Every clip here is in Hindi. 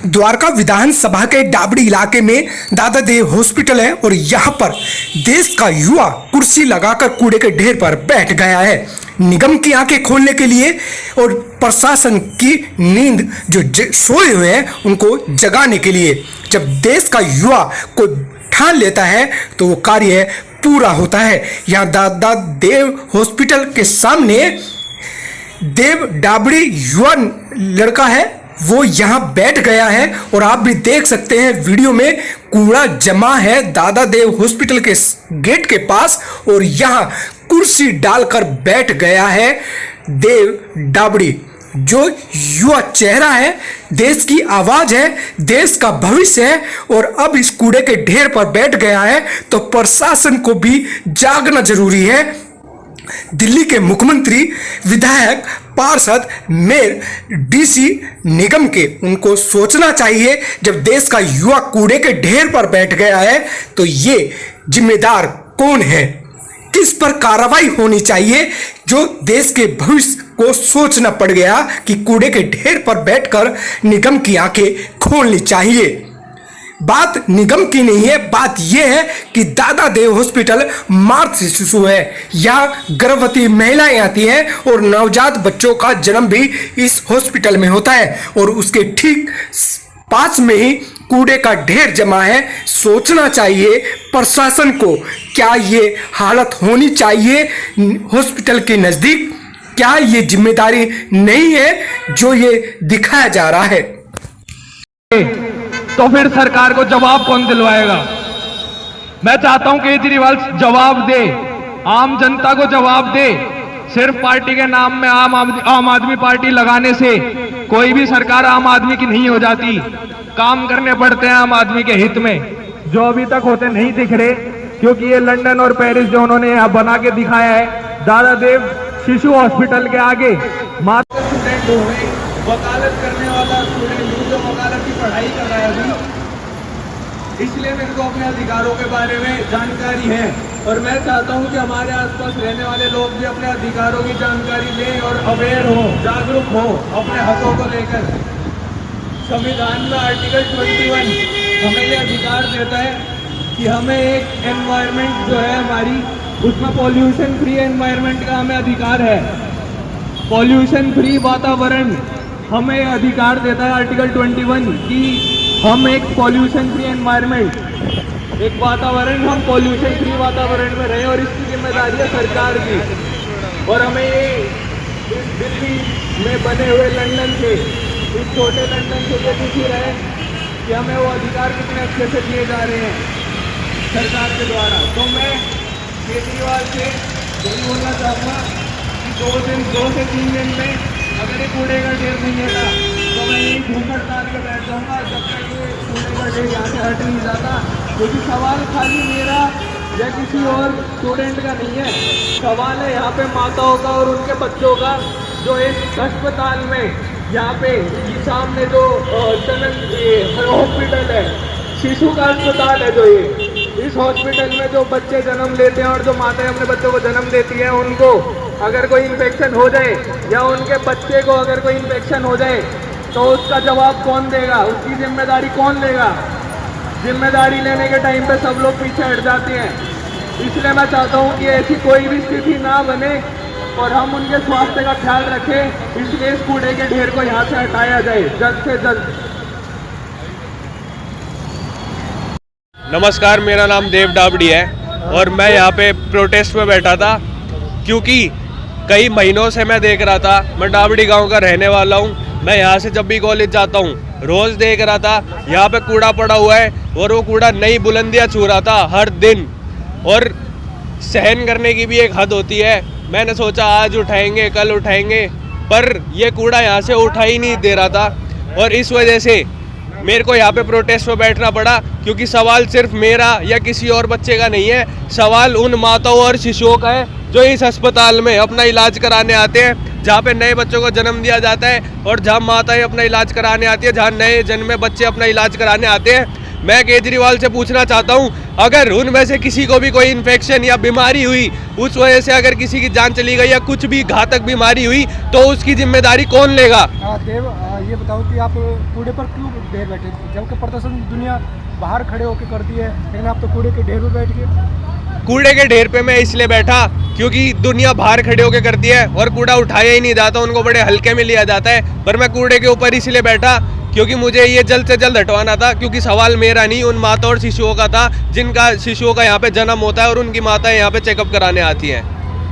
द्वारका विधानसभा के डाबड़ी इलाके में दादा देव हॉस्पिटल है और यहाँ पर देश का युवा कुर्सी लगाकर कूड़े के ढेर पर बैठ गया है निगम की आंखें खोलने के लिए और प्रशासन की नींद जो सोए हुए हैं उनको जगाने के लिए। जब देश का युवा कोई ठान लेता है तो वो कार्य पूरा होता है। यहाँ दादा देव हॉस्पिटल के सामने देव डाबड़ी युवा लड़का है, वो यहाँ बैठ गया है और आप भी देख सकते हैं वीडियो में कूड़ा जमा है दादा देव हॉस्पिटल के गेट के पास और यहाँ कुर्सी डालकर बैठ गया है देव डाबड़ी, जो युवा चेहरा है, देश की आवाज है, देश का भविष्य है और अब इस कूड़े के ढेर पर बैठ गया है तो प्रशासन को भी जागना जरूरी है। दिल्ली के मुख्यमंत्री, विधायक, पार्षद, मेयर, डीसी निगम के उनको सोचना चाहिए जब देश का युवा कूड़े के ढेर पर बैठ गया है तो ये जिम्मेदार कौन है, किस पर कार्रवाई होनी चाहिए। जो देश के भविष्य को सोचना पड़ गया कि कूड़े के ढेर पर बैठकर निगम की आंखें खोलनी चाहिए। बात निगम की नहीं है, बात यह है कि दादा देव हॉस्पिटल मातृ शिशु है। यहाँ गर्भवती महिलाएं आती हैं और नवजात बच्चों का जन्म भी इस हॉस्पिटल में होता है और उसके ठीक पास में ही कूड़े का ढेर जमा है। सोचना चाहिए प्रशासन को, क्या ये हालत होनी चाहिए हॉस्पिटल के नजदीक? क्या ये जिम्मेदारी नहीं है जो ये दिखाया जा रहा है? तो फिर सरकार को जवाब कौन दिलवाएगा? मैं चाहता हूं केजरीवाल जवाब दे, आम जनता को जवाब दे। सिर्फ पार्टी के नाम में आम आदमी पार्टी लगाने से कोई भी सरकार आम आदमी की नहीं हो जाती। काम करने पड़ते हैं आम आदमी के हित में, जो अभी तक होते नहीं दिख रहे, क्योंकि ये लंदन और पेरिस जो उन्होंने यहाँ बना के दिखाया है, दादा देव शिशु हॉस्पिटल के आगे मात्र स्टूडेंट हो गए, वकालत करने वाला स्टूडेंट जो वकालत की पढ़ाई कर रहा है अभी, इसलिए मेरे को अपने अधिकारों के बारे में जानकारी है और मैं चाहता हूं कि हमारे आसपास रहने वाले लोग भी अपने अधिकारों की जानकारी लें और अवेयर हो, जागरूक हो अपने हकों को लेकर। संविधान में आर्टिकल 21 हमें ये अधिकार देता है कि हमें एक एनवायरनमेंट जो है हमारी, उसमें पॉल्यूशन फ्री एनवायरनमेंट का हमें अधिकार है। पॉल्यूशन फ्री वातावरण हमें अधिकार देता है आर्टिकल 21 कि हम एक पॉल्यूशन फ्री एनवायरनमेंट, एक वातावरण, हम पॉल्यूशन फ्री वातावरण में रहें और इसकी जिम्मेदारी है सरकार की। और हमें ये इस दिल्ली में बने हुए लंदन से, इस छोटे लंदन से ये दिख ही रहे कि हमें वो अधिकार कितने अच्छे से दिए जा रहे हैं सरकार के द्वारा। तो मैं केजरीवाल से यही बोलना चाहूँगा कि 2 से 3 दिन में अगर ये कूड़े का ढेर नहीं है तो मैं यही भूख हड़ताल पे बैठ जाऊँगा जब तक ये कूड़े का ढेर यहाँ से हट नहीं जाता। क्योंकि सवाल खाली मेरा या किसी और स्टूडेंट का नहीं है, सवाल है यहाँ पे माताओं का और उनके बच्चों का, जो इस अस्पताल में यहाँ पे ये सामने जो हॉस्पिटल है, शिशु का अस्पताल है, जो ये इस हॉस्पिटल में जो बच्चे जन्म लेते हैं और जो माताएं अपने बच्चों को जन्म देती हैं, उनको अगर कोई इन्फेक्शन हो जाए या उनके बच्चे को अगर कोई इन्फेक्शन हो जाए तो उसका जवाब कौन देगा, उसकी जिम्मेदारी कौन लेगा? जिम्मेदारी लेने के टाइम पे सब लोग पीछे हट जाते हैं। इसलिए मैं चाहता हूँ कि ऐसी कोई भी स्थिति ना बने और हम उनके स्वास्थ्य का ख्याल रखें। इसलिए इस कूड़े के ढेर को यहाँ से हटाया जाए जल्द से जल्द। नमस्कार, मेरा नाम देव डाबड़ी है और मैं यहाँ पे प्रोटेस्ट में बैठा था क्योंकि कई महीनों से मैं देख रहा था, मैं डाबड़ी गांव का रहने वाला हूँ। मैं यहाँ से जब भी कॉलेज जाता हूँ रोज़ देख रहा था यहाँ पे कूड़ा पड़ा हुआ है और वो कूड़ा नई बुलंदियाँ छू रहा था हर दिन, और सहन करने की भी एक हद होती है। मैंने सोचा आज उठाएंगे, कल उठाएंगे, पर ये कूड़ा यहाँ से उठा ही नहीं दे रहा था और इस वजह से मेरे को यहाँ पे प्रोटेस्ट में बैठना पड़ा। क्योंकि सवाल सिर्फ मेरा या किसी और बच्चे का नहीं है, सवाल उन माताओं और शिशुओं का है जो इस अस्पताल में अपना इलाज कराने आते हैं, जहाँ पे नए बच्चों को जन्म दिया जाता है और जहाँ माताएं अपना इलाज कराने आती है, जहाँ नए जन्मे बच्चे अपना इलाज कराने आते हैं। मैं केजरीवाल से पूछना चाहता हूँ, अगर उनमें से किसी को भी कोई इन्फेक्शन या बीमारी हुई, उस वजह से अगर किसी की जान चली गई या कुछ भी घातक बीमारी हुई, तो उसकी जिम्मेदारी कौन लेगा? देव, ये बताओ कि आप कूड़े पर क्यों ढेर बैठे, जबकि प्रदर्शन दुनिया बाहर खड़े होकर करती है, लेकिन आप तो कूड़े के ढेर पर बैठ गए। कूड़े के ढेर पे मैं इसलिए बैठा क्योंकि दुनिया बाहर खड़े होकर करती है और कूड़ा उठाया ही नहीं जाता, उनको बड़े हल्के में लिया जाता है। पर मैं कूड़े के ऊपर इसलिए बैठा क्योंकि मुझे ये जल्द से जल्द हटवाना था, क्योंकि सवाल मेरा नहीं, उन माता और शिशुओं का था जिनका शिशुओं का यहाँ पे जन्म होता है और उनकी माताएं यहाँ पे चेकअप कराने आती हैं।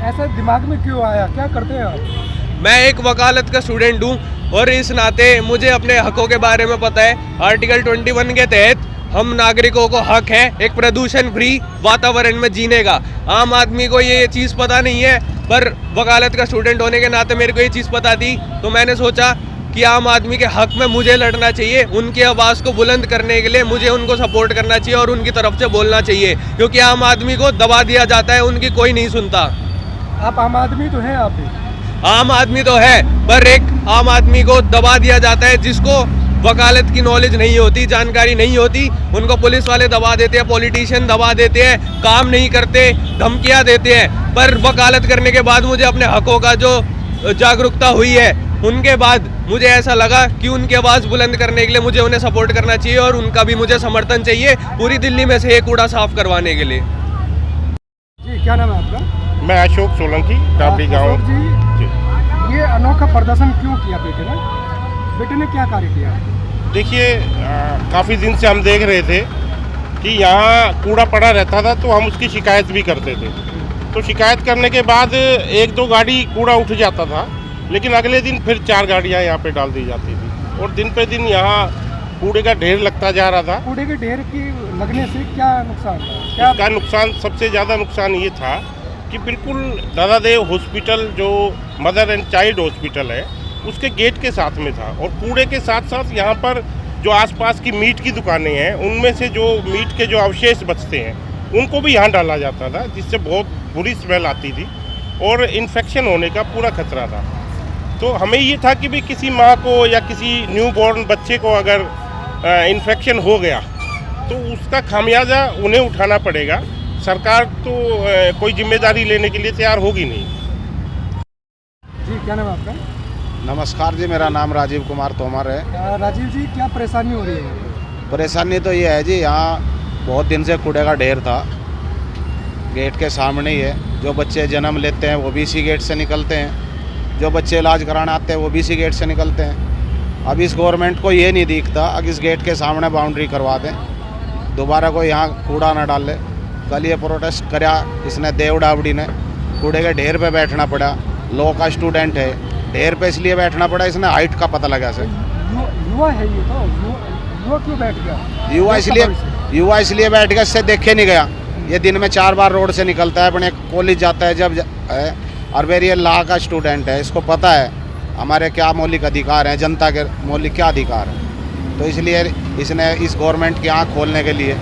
ऐसा दिमाग में क्यों आया, क्या करते हैं आप? मैं एक वकालत का स्टूडेंट हूँ और इस नाते मुझे अपने हकों के बारे में पता है। आर्टिकल 21 के तहत हम नागरिकों को हक है एक प्रदूषण फ्री वातावरण में जीने का। आम आदमी को ये चीज़ पता नहीं है, पर वकालत का स्टूडेंट होने के नाते मेरे को ये चीज़ पता थी, तो मैंने सोचा कि आम आदमी के हक में मुझे लड़ना चाहिए, उनकी आवाज़ को बुलंद करने के लिए मुझे उनको सपोर्ट करना चाहिए और उनकी तरफ से बोलना चाहिए, क्योंकि आम आदमी को दबा दिया जाता है, उनकी कोई नहीं सुनता। आप आम आदमी तो हैं, आप भी आम आदमी तो है, पर एक आम आदमी को दबा दिया जाता है जिसको वकालत की नॉलेज नहीं होती, जानकारी नहीं होती, उनको पुलिस वाले दबा देते हैं, पॉलिटिशियन दबा देते हैं, काम नहीं करते, धमकियां देते हैं। पर वकालत करने के बाद मुझे अपने हकों का जो जागरूकता हुई है, उनके बाद मुझे ऐसा लगा कि उनकी आवाज़ बुलंद करने के लिए मुझे उन्हें सपोर्ट करना चाहिए और उनका भी मुझे समर्थन चाहिए पूरी दिल्ली में से ये कूड़ा साफ करवाने के लिए। जी, क्या नाम है आपका? मैं अशोक सोलंकी, डाबड़ी गाँव। जी, ये अनोखा प्रदर्शन क्यों किया बेटे ने? बेटे ने क्या कार्य किया? देखिए, काफ़ी दिन से हम देख रहे थे कि यहाँ कूड़ा पड़ा रहता था, तो हम उसकी शिकायत भी करते थे। तो शिकायत करने के बाद 1-2 गाड़ी कूड़ा उठ जाता था, लेकिन अगले दिन फिर 4 गाड़ियाँ यहाँ पे डाल दी जाती थी और दिन पे दिन यहाँ कूड़े का ढेर लगता जा रहा था। कूड़े के ढेर की लगने से क्या नुकसान था? क्या इसका नुकसान, सबसे ज़्यादा नुकसान ये था कि बिल्कुल दादा देव हॉस्पिटल, जो मदर एंड चाइल्ड हॉस्पिटल है, उसके गेट के साथ में था और कूड़े के साथ साथ यहाँ पर जो आसपास की मीट की दुकानें हैं, उनमें से जो मीट के जो अवशेष बचते हैं, उनको भी यहाँ डाला जाता था, जिससे बहुत बुरी स्मेल आती थी और इन्फेक्शन होने का पूरा खतरा था। तो हमें ये था कि भी किसी माँ को या किसी न्यूबॉर्न बच्चे को अगर इन्फेक्शन हो गया तो उसका खामियाजा उन्हें उठाना पड़ेगा। सरकार तो कोई जिम्मेदारी लेने के लिए तैयार होगी नहीं। जी, क्या नाम है आपका? नमस्कार जी, मेरा नाम राजीव कुमार तोमर है। राजीव जी, क्या परेशानी हो रही है? परेशानी तो ये है जी, यहाँ बहुत दिन से कूड़े का ढेर था, गेट के सामने ही है। जो बच्चे जन्म लेते हैं वो भी इसी गेट से निकलते हैं, जो बच्चे इलाज कराने आते हैं वो भी इसी गेट से निकलते हैं। अब इस गवर्नमेंट को ये नहीं दिखता, अब इस गेट के सामने बाउंड्री करवा दें, दोबारा कोई यहाँ कूड़ा ना डाले। कल ये प्रोटेस्ट कराया इसने, देव डाबड़ी ने, कूड़े के ढेर पे बैठना पड़ा। लॉ का स्टूडेंट है, ढेर पे इसलिए बैठना पड़ा, इसने हाइट का पता लगा से। युवा है ये तो, युवा क्यों बैठ गया? युवा इसलिए बैठ गया, इससे देखे नहीं गया। ये दिन में 4 बार रोड से निकलता है, अपने कॉलेज जाता है जब और फिर ये लॉ का स्टूडेंट है, इसको पता है हमारे क्या मौलिक अधिकार हैं, जनता के मौलिक क्या अधिकार हैं। तो इसलिए इसने इस गवर्नमेंट की आँख खोलने के लिए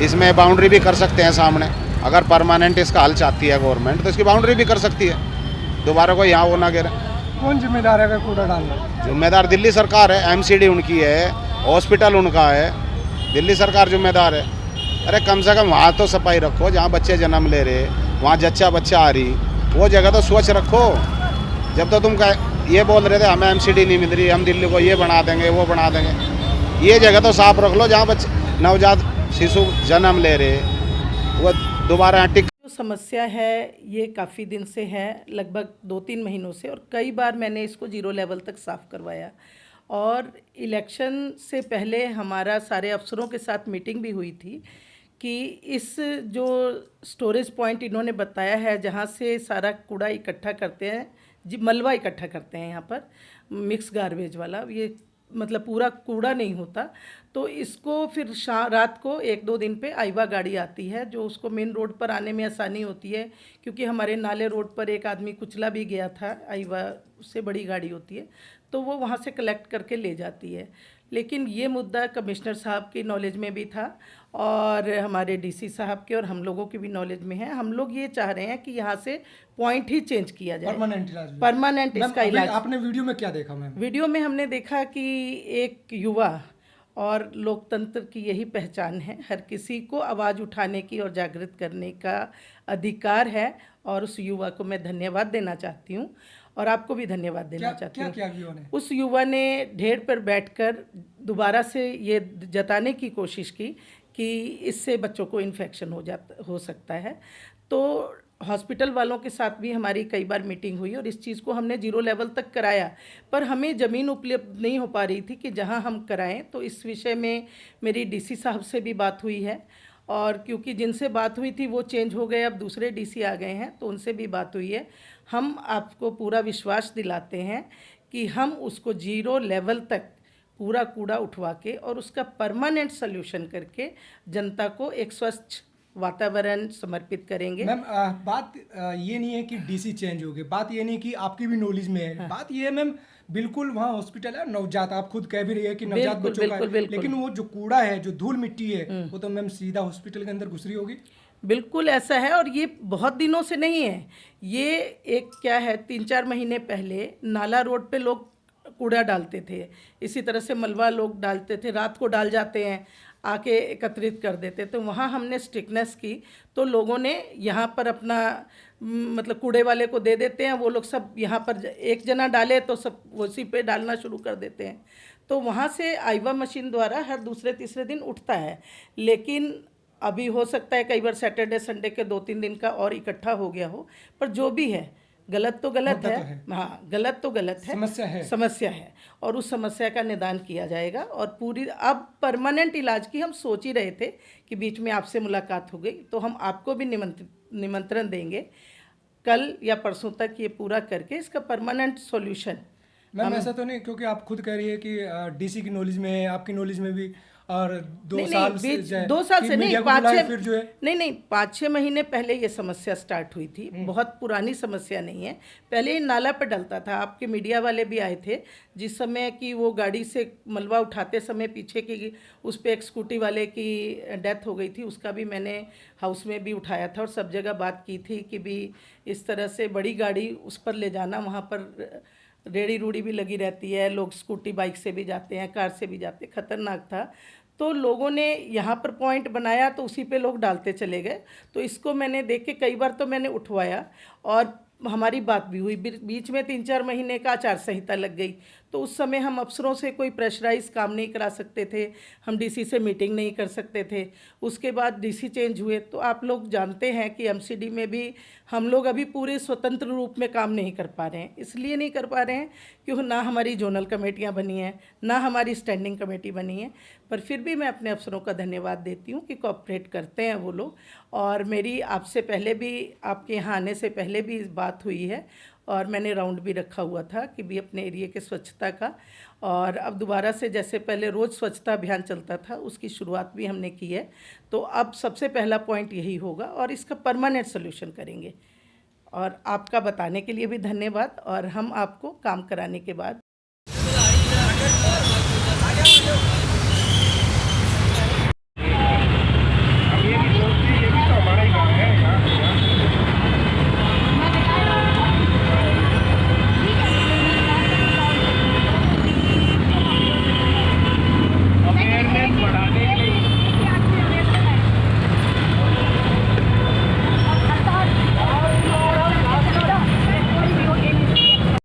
इसमें बाउंड्री भी कर सकते हैं सामने। अगर परमानेंट इसका हल चाहती है गवर्नमेंट तो इसकी बाउंड्री भी कर सकती है, दोबारा को यहाँ वो ना गिरे। कौन जिम्मेदार है अगर कूड़ा डालना? जिम्मेदार दिल्ली सरकार है, एमसीडी उनकी है, हॉस्पिटल उनका है, दिल्ली सरकार जिम्मेदार है। अरे कम से कम वहाँ तो सफाई रखो, जहाँ बच्चे जन्म ले रहे, वहाँ जच्चा बच्चा आ रही, वो जगह तो स्वच्छ रखो। जब तो तुम ये बोल रहे थे हमें एमसीडी नहीं मिल रही, हम दिल्ली को ये बना देंगे वो बना देंगे, ये जगह तो साफ रख लो जहाँ बच्चे नवजात शिशु जन्म ले रहे, वो दोबारा यहाँ टिक। जो समस्या है ये काफ़ी दिन से है, लगभग 2-3 महीनों से, और कई बार मैंने इसको 0 लेवल तक साफ़ करवाया। और इलेक्शन से पहले हमारा सारे अफसरों के साथ मीटिंग भी हुई थी कि इस जो स्टोरेज पॉइंट इन्होंने बताया है जहाँ से सारा कूड़ा इकट्ठा करते हैं, मलबा इकट्ठा करते हैं यहाँ पर, मिक्स गार्बेज वाला, ये मतलब पूरा कूड़ा नहीं होता, तो इसको फिर रात को 1-2 दिन पे आईवा गाड़ी आती है जो उसको मेन रोड पर आने में आसानी होती है, क्योंकि हमारे नाले रोड पर एक आदमी कुचला भी गया था, आईवा से बड़ी गाड़ी होती है, तो वो वहाँ से कलेक्ट करके ले जाती है। लेकिन ये मुद्दा कमिश्नर साहब की नॉलेज में भी था और हमारे डीसी साहब के और हम लोगों की भी नॉलेज में है। हम लोग ये चाह रहे हैं कि यहाँ से पॉइंट ही चेंज किया जाए, परमानेंट इसका इलाज। आपने वीडियो में क्या देखा मैम? वीडियो में हमने देखा कि एक युवा और लोकतंत्र की यही पहचान है। हर किसी को आवाज़ उठाने की और जागृत करने का अधिकार है, और उस युवा को मैं धन्यवाद देना चाहती हूँ, और आपको भी धन्यवाद देना चाहती हूँ। क्या युवा ने? उस युवा ने ढेर पर बैठकर दोबारा से ये जताने की कोशिश की कि इससे बच्चों को इन्फेक्शन हो सकता है। तो हॉस्पिटल वालों के साथ भी हमारी कई बार मीटिंग हुई और इस चीज़ को हमने 0 लेवल तक कराया, पर हमें ज़मीन उपलब्ध नहीं हो पा रही थी कि जहां हम कराएं। तो इस विषय में मेरी डीसी साहब से भी बात हुई है, और क्योंकि जिनसे बात हुई थी वो चेंज हो गए, अब दूसरे डीसी आ गए हैं, तो उनसे भी बात हुई है। हम आपको पूरा विश्वास दिलाते हैं कि हम उसको 0 लेवल तक पूरा कूड़ा उठवा के और उसका परमानेंट सोल्यूशन करके जनता को एक स्वच्छ वातावरण समर्पित करेंगे। मैम बात ये नहीं है कि डीसी चेंज हो गए, बात ये नहीं कि आपकी भी नॉलेज में है। बात ये है मैम, बिल्कुल वहाँ हॉस्पिटल है नवजात, आप खुद कह भी रही है कि नवजात बच्चों का है, लेकिन वो जो कूड़ा है, जो धूल मिट्टी है, वो तो मैम सीधा हॉस्पिटल के अंदर घुस रही होगी। बिल्कुल ऐसा है, और ये बहुत दिनों से नहीं है। ये एक क्या है, 3-4 महीने पहले नाला रोड पे लोग कूड़ा डालते थे, इसी तरह से मलबा लोग डालते थे, रात को डाल जाते हैं, आके एकत्रित कर देते। तो वहाँ हमने स्ट्रिक्टनेस की, तो लोगों ने यहाँ पर अपना मतलब कूड़े वाले को दे देते हैं, वो लोग सब यहाँ पर एक जना डाले तो सब उसी पे डालना शुरू कर देते हैं। तो वहाँ से आईवा मशीन द्वारा हर दूसरे तीसरे दिन उठता है, लेकिन अभी हो सकता है कई बार सैटरडे संडे के 2-3 दिन का और इकट्ठा हो गया हो, पर जो भी है गलत तो गलत है। हाँ, गलत तो गलत है, समस्या है, और उस समस्या का निदान किया जाएगा। और पूरी अब परमानेंट इलाज की हम सोच ही रहे थे कि बीच में आपसे मुलाकात हो गई, तो हम आपको भी निमंत्रण देंगे कल या परसों तक ये पूरा करके इसका परमानेंट सॉल्यूशन। मैम ऐसा तो नहीं, क्योंकि आप खुद कह रही है कि डीसी की नॉलेज में है, आपकी नॉलेज में भी, और 2 साल से 2 साल से नहीं, 5-6 महीने पहले ये समस्या स्टार्ट हुई थी। बहुत पुरानी समस्या नहीं है, पहले नाला पर डलता था। आपके मीडिया वाले भी आए थे जिस समय कि वो गाड़ी से मलबा उठाते समय पीछे की उस पर एक स्कूटी वाले की डेथ हो गई थी, उसका भी मैंने हाउस में भी उठाया था और सब जगह बात की थी कि भी इस तरह से बड़ी गाड़ी उस पर ले जाना, वहाँ पर रेड़ी रूड़ी भी लगी रहती है, लोग स्कूटी बाइक से भी जाते हैं, कार से भी जाते हैं, खतरनाक था। तो लोगों ने यहाँ पर पॉइंट बनाया तो उसी पे लोग डालते चले गए। तो इसको मैंने देख के कई बार तो मैंने उठवाया, और हमारी बात भी हुई। बीच में 3-4 महीने का आचार संहिता लग गई, तो उस समय हम अफसरों से कोई प्रेशराइज काम नहीं करा सकते थे, हम डीसी से मीटिंग नहीं कर सकते थे। उसके बाद डीसी चेंज हुए, तो आप लोग जानते हैं कि एमसीडी में भी हम लोग अभी पूरे स्वतंत्र रूप में काम नहीं कर पा रहे हैं। इसलिए नहीं कर पा रहे हैं क्योंकि ना हमारी जोनल कमेटियां बनी हैं, ना हमारी स्टैंडिंग कमेटी बनी है, पर फिर भी मैं अपने अफसरों का धन्यवाद देती हूँ कि कोऑपरेट करते हैं वो लोग। और मेरी आपसे पहले भी, आपके यहाँ आने से पहले भी बात हुई है, और मैंने राउंड भी रखा हुआ था कि भी अपने एरिया के स्वच्छता का। और अब दोबारा से जैसे पहले रोज़ स्वच्छता अभियान चलता था, उसकी शुरुआत भी हमने की है। तो अब सबसे पहला पॉइंट यही होगा, और इसका परमानेंट सोल्यूशन करेंगे। और आपका बताने के लिए भी धन्यवाद, और हम आपको काम कराने के बाद